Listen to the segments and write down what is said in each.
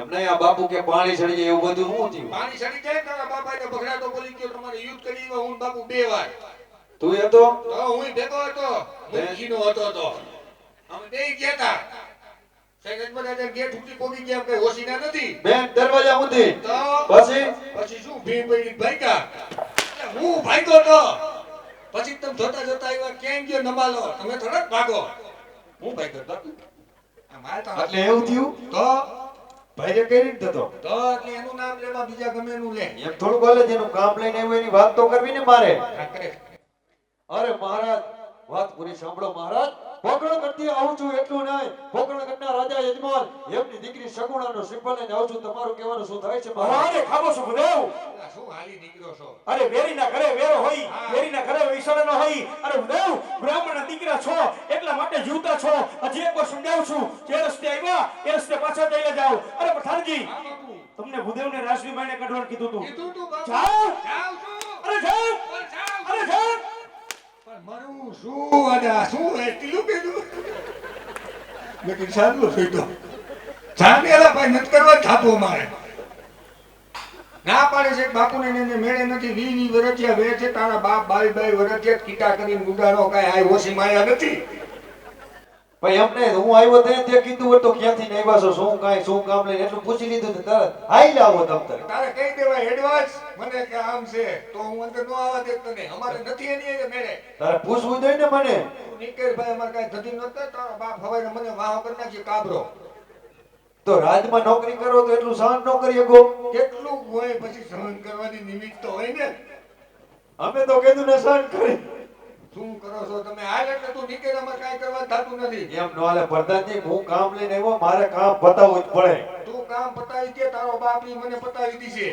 એમને આ બાપુ કે પાણી ચડી જાય એવું બધું શું થયું? પાણી ચડી જાય તારા બાપાને બગડા તો બોલી ગયો તમારે યુદ્ધ કરી હું બાપુ 2 વાર. તું એ તો હું ભેગો હતો મુખીનો હતો તો અમે બે ગયા તા સૈયદ બધા ગેટ ઉઠી પોગી ગયા કે હોશીના નથી બેન દરવાજા ઊંધી તો પછી શું ભીડ પડી ભાગ્યા હું ભાગ્યો તો પછી તમે જોતા જોતા આવ્યા કેમ ગયો નમાલો તમે થોડા ભાગો હું ભાગ્યો બાપુ આ માર તો એટલે એવું થયું તો ભાઈ કઈ રીતે થતો એટલે એનું નામ લેવા બીજા ગમે એનું લે એમ થોડું બોલે જેનું કામ લઈને આવ્યું એની વાત તો કરવી ને મારે. અરે મહારાજ વાત પૂરી સાંભળો મહારાજ. પોકરણ કરતી આવું છું એટલું નહીં. પોકરણ કરનાર રાજા યજમાન એમની દીકરી સગુણાનો શ્રીફળ લઈને આવું છું. તમારું કહેવાનું શું થાય છે મહારાજ? અરે ખાબો છો ભદેવ. શું હાલી નીકળ્યો છો? અરે વેરીના ઘરે વેરો હોય, વેરીના ઘરે વિસરણો હોય. અરે ભદેવ બ્રાહ્મણના દીકરા છો એટલા માટે જીવતા છો. હજી એક વાર સમજાવું છું જે રસ્તે આવ્યા એ રસ્તે પાછા જઈને જાઓ. અરે પઠાણજી તમને ભદેવને રાજવી માઈને કાઢવાનું કીધું તું. જાઓ જાવ છું અરે જાઓ અરે જાઓ. મરું શું અને શું એટલું કીધું લેકિન સારું થઈતો જામેલા ભાઈ નત કરવા થાપો મારે ના પાડે છે બાપુને ને મેળે નથી 20 વર્ષિયા વે છે તારા બાપ 22 વર્ષિયા કીટા કરીને ગુડાનો કાઈ આય ઓછી માયા નથી ભાઈ એમને હું આવ્યો તે કીધું હોય તો ક્યાંથી ને આવ્યા છો શું કાઈ શું કામ લઈને એટલું પૂછી લીધું તો તરત આઈ લાવો તમ તારે કહી દેવાય એડવાન્સ મને કે આમ છે તો હું અંદર નો આવવા દેતો ને અમારે નથી એની એ મેળે તારે પૂછવું જોઈએ ને મને. નીકળ ભાઈ અમાર કાઈ ધધી નતો તારા બાપ હવારે મને વાહો કરી નાખી કાબરો તો રાજમાં નોકરી કરો તો એટલું સહન ન કરી શકો. કેટલું હોય પછી સહન કરવાની નિમિત્ત તો હોય ને અમે તો કીધું ને સહન કરી. શું કરો છો તમે હાલ એટલે તું નીકળ અમાર કાઈ કરવા થાતું નથી એમ નો હાલે પ્રધાનજી. હું કામ લઈને આવ્યો મારે કામ પતાવવું જ પડે. તું કામ પતાવી દે તારો બાપ ઈ મને પતાવી દીશે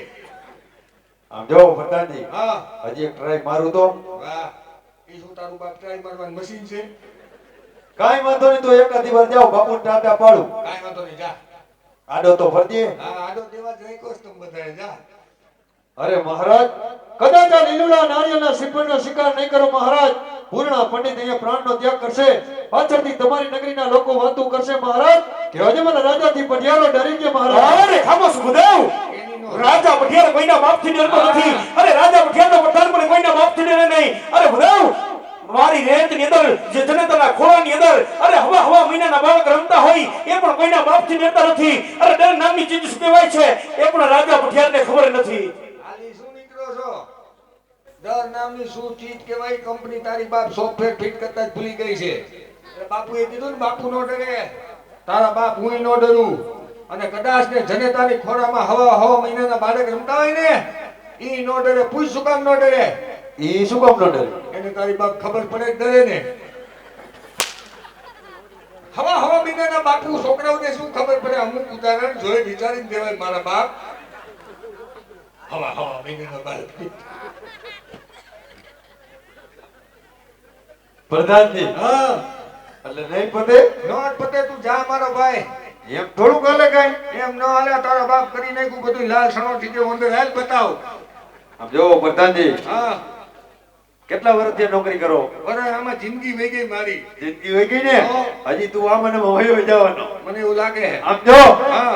આમ જો પ્રધાનજી હા હજી એક ટ્રાય મારું તો. વાહ ઈ શું તારું બાપ ટ્રાય મારવાનું મશીન છે કાઈ વાંધો નહીં તો એકાદી વાર જાઓ બાપુ ટાટા પાડું. કાઈ વાંધો નહીં જા આડો તો ફરજે. હા આડો દેવા જ રાખ્યો છે તમે બધાએ જા અરે મહારાજ કદાચ આ લીલુડા નારિયેળના શ્રીફળનો શિકાર નહીં કરો મહારાજ. પૂર્ણા પંડિત અહીંયા પ્રાણનો ત્યાગ કરશે. પાછળથી તમારી નગરીના લોકો વાતું કરશે મહારાજ કે અજમલ રાજાથી પઢિયારો ડરી ગયા મહારાજ. અરે ખાબો છો ભદેવ. રાજા પઠિયાર કોઈના બાપથી ડરતો નથી. અરે રાજા પઠિયારનો પઠાણ પણ કોઈના બાપથી ડરે નહીં. અરે ભદેવ મારી રેતની અંદર જે જનતાના ખોળાની અંદર અરે હવા મહિનાના બાળક રમતા હોય એ પણ કોઈના બાપથી ડરતા નથી. અરે ડર નામની ચીજ શું કહેવાય છે એ પણ રાજા પઠિયારને ખબર નથી. હાલી શું નીકળો છો દર નામની શું ચીજ કહેવાય કંપની તારી બાપ સોફ્ટવેર ફિટ કરતા જ ભૂલી ગઈ છે એટલે બાપુએ કીધું ને બાપુ નો ડરે તારા બાપ હું નો ડરું અને કદાચ ને જનેતાની ખોરામાં હવા મહિનાના બાળક રમતા હોય ને ઈ નો ડરે પૂછ શું કામ નો ડરે ઈ શું કામ નો ડરે? એને તારી બાપ ખબર પડે જ ડરે ને હવા મહિનાના બાપુ છોકરાઓને શું ખબર પડે અમુક ઉદાહરણ જોઈ વિચારીને દેવાય મારા બાપ હવા મહિનાના બાળક પ્રધાનજી હા એટલે નહીં પતે નોટ પતે તું જા મારો ભાઈ એમ થોડું હાલે કાઈ. એમ ન હાલે તારા બાપ કરી નાખ્યું બધું લાલ સણો થી જે અંદર હાલ બતાવ આમ જો પ્રધાનજી હા કેટલા વર્ષથી નોકરી કરો? અરે આમાં જિંદગી વહી ગઈ મારી જિંદગી હોય ગઈ ને હજી તું આ મને વયો જવાનો. મને એવું લાગે આમ જો હા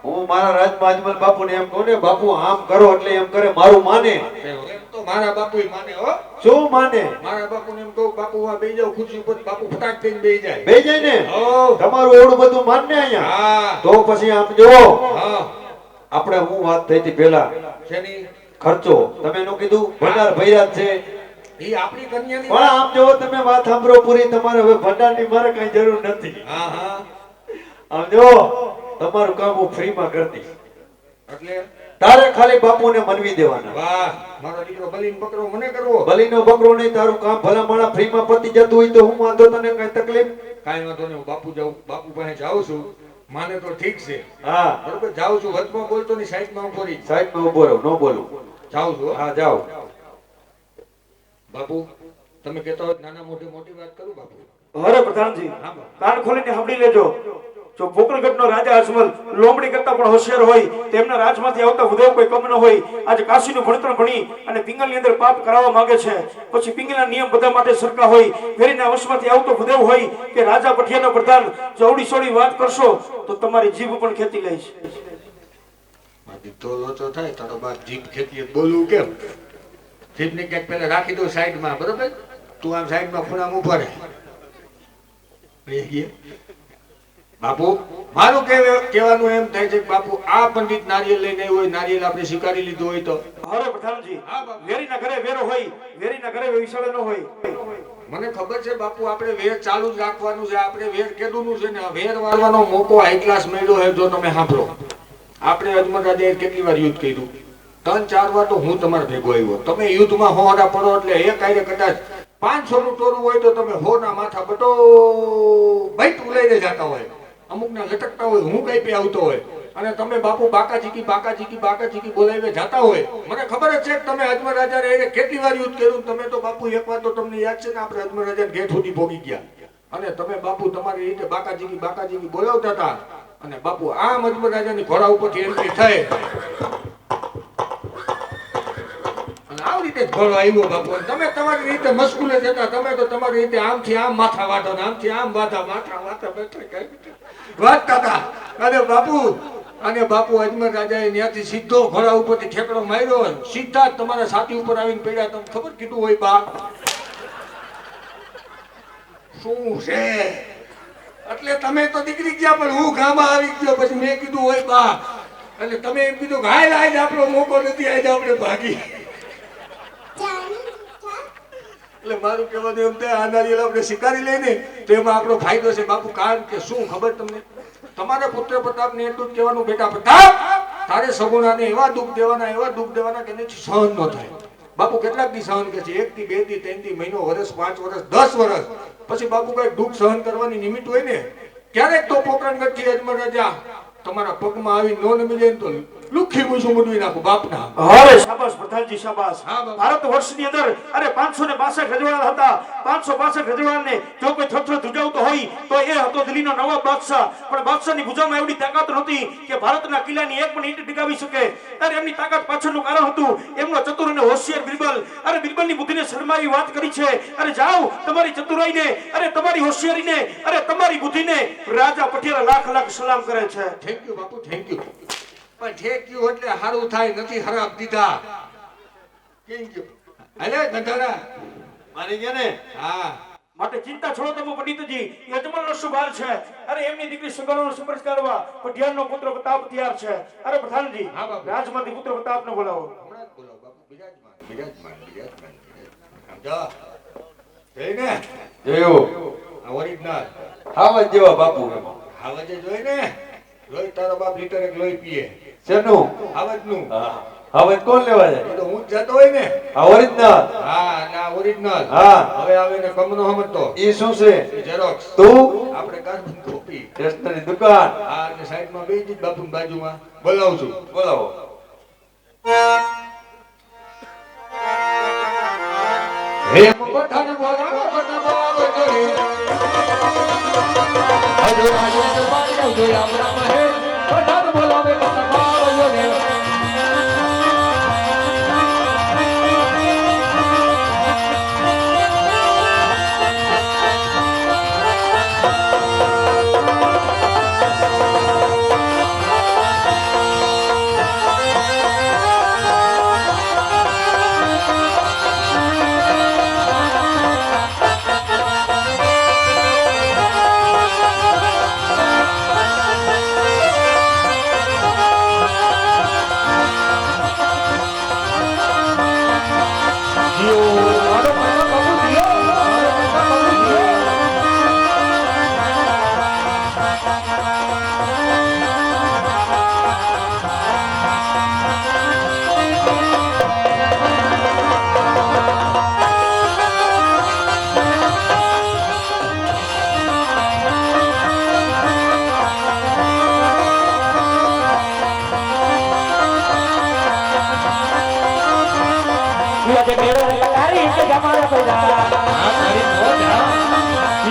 હું મારા રાજમાં અજમલ બાપુને એમ કહું ને બાપુ આમ કરો એટલે એમ કરે મારું માને. એમ તો મારા બાપુ માને હો શું માને? મારા બાપુને એમ કહું બાપુ આ બેહી જાવ ખુરશી ઉપર બાપુ ફટાક દઈને બેહી જાય બે જાય ને હો તમારું એવડું બધું માનને અહીંયા. હા તો પછી આમ જો હા આપણે હું વાત થઈ હતી પેલા શેની ખર્ચો તમે એનું કીધું ભંડાર ભર્યા જ છે ઈ આપણી કન્યાની પણ આમ જો તમે વાત સાંભળો પૂરી તમારે હવે ભંડારની મારે કઈ જરૂર નથી. હા હા આમ જો તમારું કામ હું ફ્રીમાં કરતી. એટલે તારે ખાલી બાપુને મનવી દેવાના. વાહ મારો દીકરો બલીન પકડો મને કરવો બલીનો બકરો નહીં તારું કામ ભલા માણા ફ્રીમાં પતી જતું હોય તો હું વાંધો તને કઈ તકલીફ? કાઈ વાંધો નહીં હું બાપુ પાસે જાઉં છું માને તો ઠીક છે હા બરોબર જાઉં છું વચમાં બોલતો ની સાઈડમાં ઉભો રહી સાઈડમાં ઉભો રહો ન બોલું. જાઉં છું હા જાઓ. બાપુ તમે કહેતા હોય નાના મોટી વાત કરું બાપુ અરે પ્રધાનજી હા કાન ખોલીને સાંભળી લેજો. જો પોકરણગઢનો રાજા અજમલ લોમડી કરતા પણ હોશિયાર હોય તેમના રાજમાંથી આવતા ઉદય કોઈ કમ ન હોય આજે કાશીનું ભણતર ભણી અને પિંગલની અંદર પાપ કરાવવા માંગે છે પછી પિંગલના નિયમ બધા માટે સરખા હોય વેરીના વશમાંથી આવતો ઉદય હોય કે રાજા પઠિયાનો પ્રધાન જવડી સોડી વાત કરશો તો તમારી જીભ પણ ખેતી લઈશ બાકી તો લોચો થાય તારો બાપ જીભ ખેતીએ બોલવું કેમ જીભને ક્યાંક પેલા રાખી દો સાઈડમાં બરોબર તું આમ સાઈડમાં ખૂણામાં ઉભા રહે બાપુ મારું કહેવાનું એમ થાય છે કે બાપુ આ પંડિત નારિયેલ લઈને આવ્યો હોય નારિયેલ આપણે સ્વીકારી લીધું હોય તો અરે પ્રધાનજી વેરીના ઘરે વેરો હોય વેરીના ઘરે વિશાળ ન હોય મને ખબર છે બાપુ આપણે વેર ચાલુ જ રાખવાનું છે આપણે વેર કેદુનું છે ને વેર વાળવાનો મોકો હાઈ ક્લાસ મળ્યો છે જો તમે સાંભળો આપણે અજમલ રાજાએ કેટલી વાર યુદ્ધ કર્યું 3-4 વાર તો હું તમારા ભેગો આવ્યો તમે યુદ્ધમાં હોરા પડો એટલે એક આયરે કદાચ 500 નું ટોરું હોય તો તમે 100 ના માથા બટો બૈટ ઉલાઈને જતા હોય અમુક ના લટકતા હોય હું કઈ પે આવતો હોય અને તમે બાપુ બાકાજીકી બોલાવીને જતા હોય મને ખબર જ છે કે તમે અજમલ રાજા રે કેટલી વાર યુદ્ધ કર્યું તમે તો બાપુ એક વાર તો તમને યાદ છે ને આપણે અજમલ રાજાને ગેટ સુધી ભોગી ગયા અને તમે બાપુ તમારી રીતે બાકાજીકી બોલાવતા હતા અને બાપુ આમ અજમલ રાજાની ઘોડા ઉપરથી એન્ટ્રી થાય અને આવી રીતે ઘોડો આવ્યો બાપુ તમે તમારી રીતે મસ્કુલે જતા તમે તો તમારી રીતે આમથી આમ માથા વાટો ને આમથી આમ માથા બેઠા વાટતા હતા અને બાપુ અજમલ રાજાએ ત્યાંથી સીધો ઘોડા ઉપરથી ઠેકડો માર્યો સીધા જ તમારા છાતી ઉપર આવીને પડ્યા તમને ખબર કીધું હોય બા શું છે એટલે તમે તો નીકળી ગયા પણ હું ગામમાં આવી ગયો પછી મેં કીધું હોય બા એટલે તમે એમ કીધું કે હાલ આપણો મોકો નથી આજે આપણે ભાગી એટલે મારું કહેવાનું એમ થાય આ નારિયેળ આપણે સ્વીકારી લઈને તો એમાં આપણો ફાયદો છે બાપુ કારણ કે શું ખબર તમને તમારા પુત્ર પ્રતાપને એટલું જ કહેવાનું બેટા પ્રતાપ તારે સગુણાને એવા દુઃખ દેવાના કે એનાથી સહન ન થાય બાપુ કેટલાક દી સહન કે છે 1 થી 2 થી 3 થી મહિનો વર્ષ 5 વર્ષ 10 વર્ષ પછી બાપુ કઈ દુઃખ સહન કરવાની નિમિત્ત હોય ને ક્યારેક તો પોકરણગઢ થી અજમલ રાજા તમારા પગમાં આવી નો નમી જાય તો લુખી મૂછું મુડવી નાખું બાપના અરે શાબાશ પ્રધાનજી શાબાશ ભારત વર્ષની અંદર અરે 562 રજવાડા હતા 562 રજવાડાને જો કોઈ થથરો ધુજાવતો હોય તો એ હતો દિલ્હીનો નવાબ બાદશાહ પણ બાદશાહની ભુજામાં એવડી તાકાત નહોતી કે ભારતના કિલ્લાની એક પણ ઈંટ ટીકાવી શકે અરે એમની તાકાત પાછળનું કારણ હતું એમનો ચતુર અને હોશિયાર બિરબલ અરે બિરબલની બુદ્ધિને શરમાવી વાત કરી છે અરે જાઓ તમારી ચતુરાઈને અરે તમારી હોશિયારીને અરે તમારી બુદ્ધિને રાજા પટિયાલા લાખ લાખ સલામ કરે છે thank you Bapu thank you પણ ઠેક્યું એટલે હારું થાય નથી ખરાબ દીધા થેન્ક યુ અલે ગંધારા મારી ગયા ને હા માટે ચિંતા છોડો તમે પંડિતજી એ અજમલનો શુભાર છે અરે એમની દીકરી સુગણનો સંપર્ક કરવા પટિયાનો પુત્ર પ્રતાપ તૈયાર છે અરે પ્રધાનજી રાજમાંથી પુત્ર પ્રતાપને બોલાવો હમણાં જ બોલાવો બાપુ બિરાજમાન સમજો જોઈને જોયું આ ઓરિજિનલ આવા જેવા બાપુ એમાં હાવજે જોઈ ને લોહી તારો બાપ લીટર એક લોહી પીએ શેનું હાવજનું હવે કોણ લેવા જાય એ તો હું જ જતો હોય ને આ ઓરિજિનલ હા ના ઓરિજિનલ હા હવે આવે ને કમનો સમજતો ઈ શું છે એ ઝેરોક્સ તું આપણે કાર્બન કોપી સ્ટેશનરી દુકાન હા અને સાઈડમાં બેસી જ બાપુની બાજુમાં બોલાવું છું બોલાવો હે પઠાણ બોલાવો પઠાણ જોડે હજો રાજે બાઈ જો રામ રામ હે પઠાણ બોલાવે પઠાણ જોડે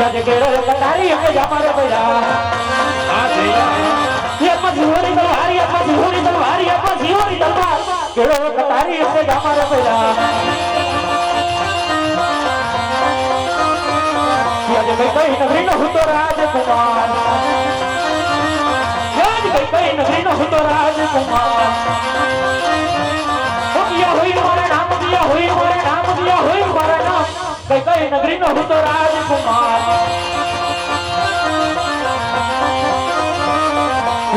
આજે કેળો કટારી અમે જમારે પડ્યા આ જઈલા યમ્મા જીવોરી તલવારી યમ્મા જીવોરી તલવારી યમ્મા જીવોરી તલવાર કેળો કટારી અમે જમારે પડ્યા આજે કઈ નગરીનો હતો રાજકુમાર આજે કઈ નગરીનો હતો રાજકુમાર દિયા હોય મારા નામ દિયા હોય મારા નામ દિયા હોય મારા નામ કઈ નગરીનો હતો રાજકુમાર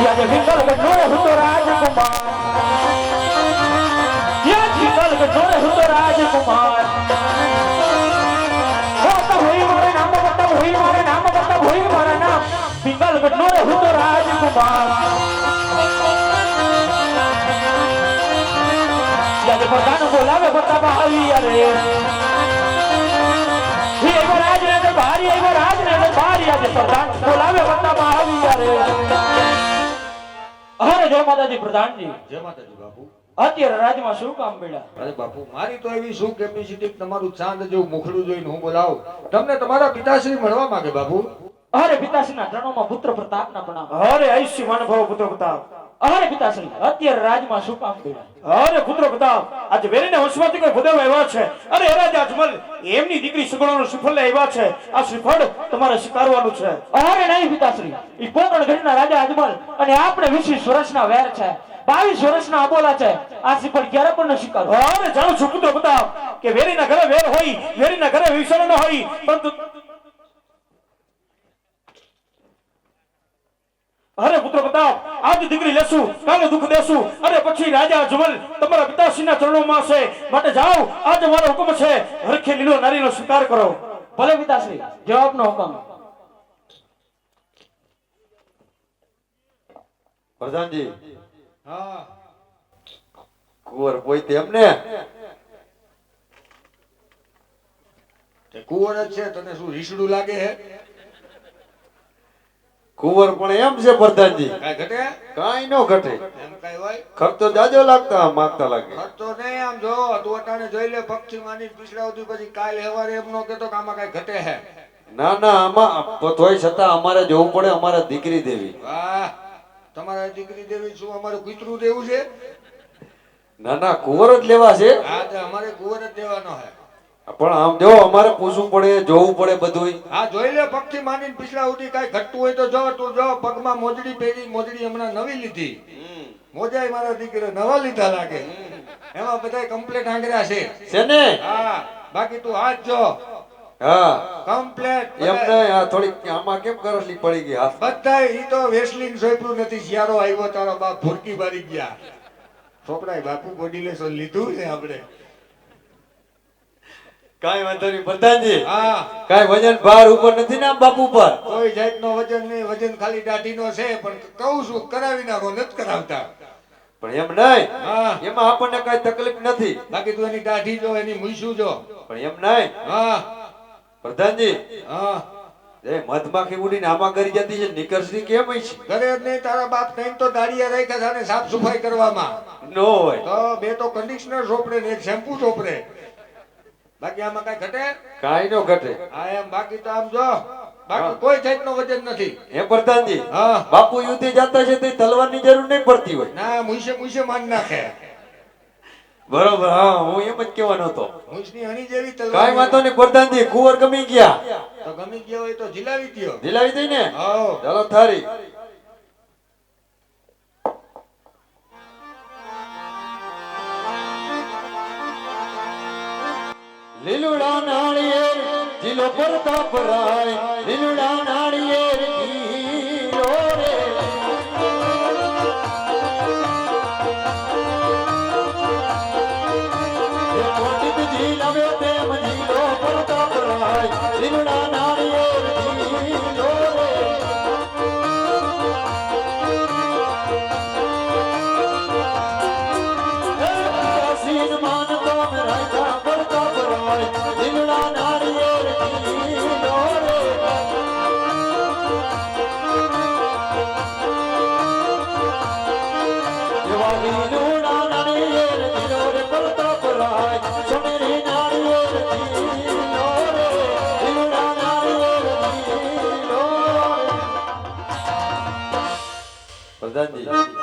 આજે વિકલ ગઢોરે હતો રાજકુમાર યા વિકલ ગઢોરે હતો રાજકુમાર હોતા હોય મારા નામ બતા હોય મારા નામ બતા હોય મારા નામ વિકલ ગઢોરે હતો રાજકુમાર આજે પ્રધાન બોલાવે બતા બહાવી અરે હે રાજ ને ભારી હે રાજ ને ભારી આજે પ્રધાન બોલાવે બતા બહાવી અરે અરે જય માતાજી પ્રધાનજી જય માતાજી બાપુ અત્યારે રાજમાં શું કામ મળ્યા અરે બાપુ મારી તો એવી શું કેપેસિટી તમારું ચાંદ જેવું મુખડું જોઈને હું બોલાવું તમને તમારા પિતાશ્રી મળવા માંગે બાપુ અરે પિતાશ્રીના ચરણોમાં પુત્ર પ્રતાપના પ્રણામ અરે આયુષ્યમાન ભવ પુત્ર પ્રતાપ અરે પિતાશ્રી અત્યારે રાજમાં શું કામ મળ્યા અરે પુત્ર પ્રતાપ આજે વેરીને વંશમાંથી કોઈ ભદેવ આવ્યા છે અરે રાજા અજમલ એમની દીકરી સુગણોનું શ્રીફળ લઈ આવ્યા છે આ શ્રીફળ તમારે સ્વીકારવાનું છે અરે નહીં પિતાશ્રી ઈ પોકણ ગઢના રાજા અજમલ અને આપણે 20 વર્ષના વેર છે 22 વર્ષના અબોલા છે આ શ્રીફળ ક્યારે પણ ન સ્વીકારો અરે જાણું છું પુત્ર પ્રતાપ કે વેરીના ઘરે વેર હોય વેરીના ઘરે વિષણ ન હોય પરંતુ અરે પુત્ર પ્રતાપ આજ દીકરી લેશું કાલે દુઃખ દેશું અરે પછી રાજા અજમલ તમારા પિતાશ્રીના ચરણોમાં છે માટે જાઓ આજ મારો હુકમ છે હરખે લીલો નારીનો સ્વીકાર કરો ભલે પિતાશ્રી જવાબનો હુકમ પ્રધાનજી હા કુંવર પોઈતે એમને તે કુંવર જ છે તને શું રીસડું લાગે હે કુંવર પણ એમ છે પ્રધાનજી કાઈ ઘટે કાઈ નો ઘટે એમ કાઈ હોય ખર્ચો જાજો લાગતા માંગતા લાગે ખર્ચો નહીં આમ જો તું અટાણે જોઈ લે પક્ષી માની પીછડા સુધી પછી કાલ હવારે એમ નો કેતો કે આમાં કાઈ ઘટે હે ના ના આમાં તોય છતાં અમારે જોવું પડે અમારે દીકરી દેવી વાહ તમારા દીકરી દેવી શું અમારું કૂતરું દેવું છે ના ના કુંવર જ લેવા છે હા તો અમારે કુંવર જ દેવાનો હે પણ આમ જો અમારે પૂછવું પડે જોવું પડે બધુંય હા જોઈ લે પક્ષી માની પીછડા સુધી કાઈ ઘટતું હોય તો જો તું જો પગમાં મોજડી પહેરી મોજડી હમણાં નવી લીધી મોજાય મારા દીકરો નવા લીધા લાગે એમાં બધાય કમ્પ્લેટ આંગળ્યા છે ને હા બાકી તું હાથ જો હા કમ્પ્લેટ એમ નહીં આ થોડીક આમાં કેમ કરસલી પડી ગઈ હાથ બધાય ઈ તો વેસલિંગ સોયપરું નથી શિયાળો આવ્યો તારો બાપ ભૂરકી મારી ગયા છોકરાએ બાપુ બોડી લેશન લીધું છે આપણે કાઈ વાંધો નહીં પ્રધાનજી હા કાઈ વજન ભાર ઉપર નથી ને આમ બાપુ પર કોઈ જાતનો વજન નહીં વજન ખાલી દાઢીનો છે પણ કહું છું કરાવી નાખો નથી કરાવતા પણ એમ નહીં હા એમાં આપણને કઈ તકલીફ નથી બાકી તું એની દાઢી જો એની મૂછું જો પણ એમ નહીં હા પ્રધાનજી હા એ મધમાખી ઉડીને આમાં કરી જતી છે નીકળતી કેમ હોય છે ઘરે જ નહીં તારા બાપ નહીં તો દાડિયા રાખ્યા છે અને સાફ સફાઈ કરવામાં નો હોય તો બે તો કન્ડિશનર સોપડે ને એક શેમ્પુ સોપડે બાકી આમાં કઈ ઘટે કાઈ નો ઘટે હા એમ બાકી તો આમ જો બાકી કોઈ જાતનો વજન નથી હે પ્રધાનજી હા બાપુ યુદ્ધે જતા છે તો તલવારની જરૂર નહીં પડતી હોય ના મૂછે માન નાખે બરોબર હા હું એમ જ કહેવાનો હતો મૂછની હણી જેવી તલવાર કાઈ વાંધો નહીં પ્રધાનજી કુંવર ગમી ગયા તો ગમી ગયા હોય તો જીલાવી દ્યો દિલાવી દઈ ને આવો ચાલો થારી લીલુડા નાળિયેર જીલો પ્રતાપ રાય લીલુડા નાળિયેર જીલો રે એ પંડિત જીલાવે તેમ જીલો પ્રતાપ રાય લીલુડા નાળિયેર જીલો રે સીન માન તો રાજા પ્રતાપ રાય લીલુડા નાળિયેર જીલો રે એવા લીલુડા નાળિયેર જીલો રે પ્રતાપ રાય સોનેરી નાળિયેર પ્રધાનજી